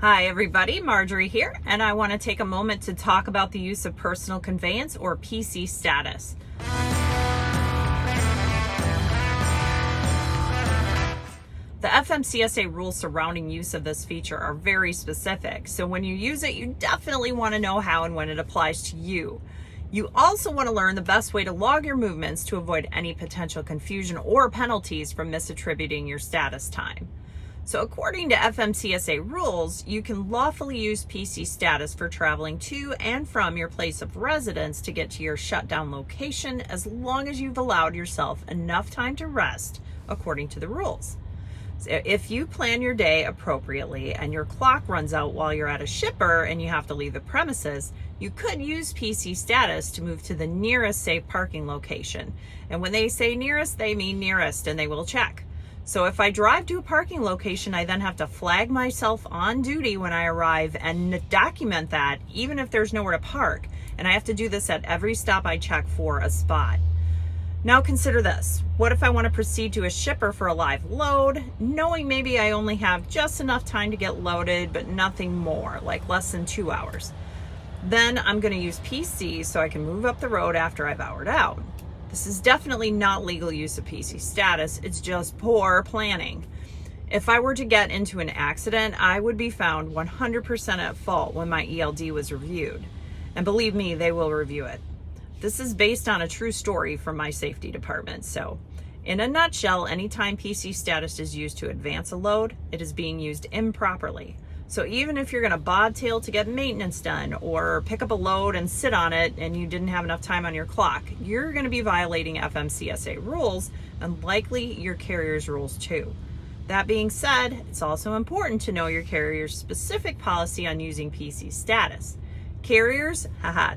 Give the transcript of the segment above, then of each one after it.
Hi everybody, Marjorie here, and I want to take a moment to talk about the use of personal conveyance or PC status. The FMCSA rules surrounding use of this feature are very specific, so when you use it, you definitely want to know how and when it applies to you. You also want to learn the best way to log your movements to avoid any potential confusion or penalties from misattributing your status time. So according to FMCSA rules, you can lawfully use PC status for traveling to and from your place of residence to get to your shutdown location as long as you've allowed yourself enough time to rest according to the rules. So if you plan your day appropriately and your clock runs out while you're at a shipper and you have to leave the premises, you could use PC status to move to the nearest safe parking location. And when they say nearest, they mean nearest, and they will check. So if I drive to a parking location, I then have to flag myself on duty when I arrive and document that even if there's nowhere to park. And I have to do this at every stop I check for a spot. Now consider this. What if I want to proceed to a shipper for a live load, knowing maybe I only have just enough time to get loaded, but nothing more, like less than 2 hours? Then I'm going to use PC so I can move up the road after I've houred out. This is definitely not legal use of PC status, it's just poor planning. If I were to get into an accident, I would be found 100% at fault when my ELD was reviewed. And believe me, they will review it. This is based on a true story from my safety department. So in a nutshell, anytime PC status is used to advance a load, it is being used improperly. So even if you're going to bobtail to get maintenance done or pick up a load and sit on it and you didn't have enough time on your clock, you're going to be violating FMCSA rules and likely your carrier's rules too. That being said, it's also important to know your carrier's specific policy on using PC status. Carriers,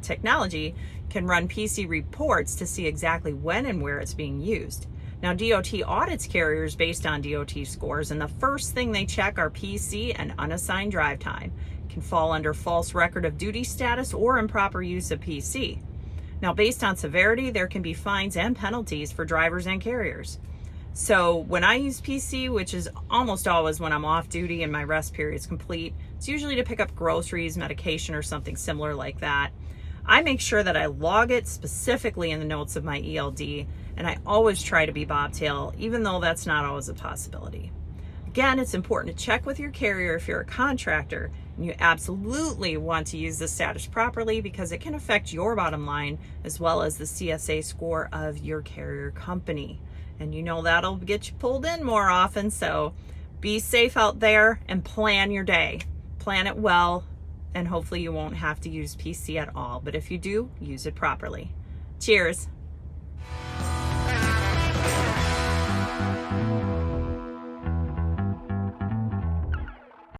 technology, can run PC reports to see exactly when and where it's being used. Now, DOT audits carriers based on DOT scores, and the first thing they check are PC and unassigned drive time. It can fall under false record of duty status or improper use of PC. Now, based on severity, there can be fines and penalties for drivers and carriers. So when I use PC, which is almost always when I'm off duty and my rest period is complete, it's usually to pick up groceries, medication, or something similar like that. I make sure that I log it specifically in the notes of my ELD, and I always try to be bobtail, even though that's not always a possibility. Again, it's important to check with your carrier if you're a contractor, and you absolutely want to use the status properly because it can affect your bottom line as well as the CSA score of your carrier company. And you know that'll get you pulled in more often, so be safe out there and plan your day. Plan it well, and hopefully you won't have to use PC at all. But if you do, use it properly. Cheers.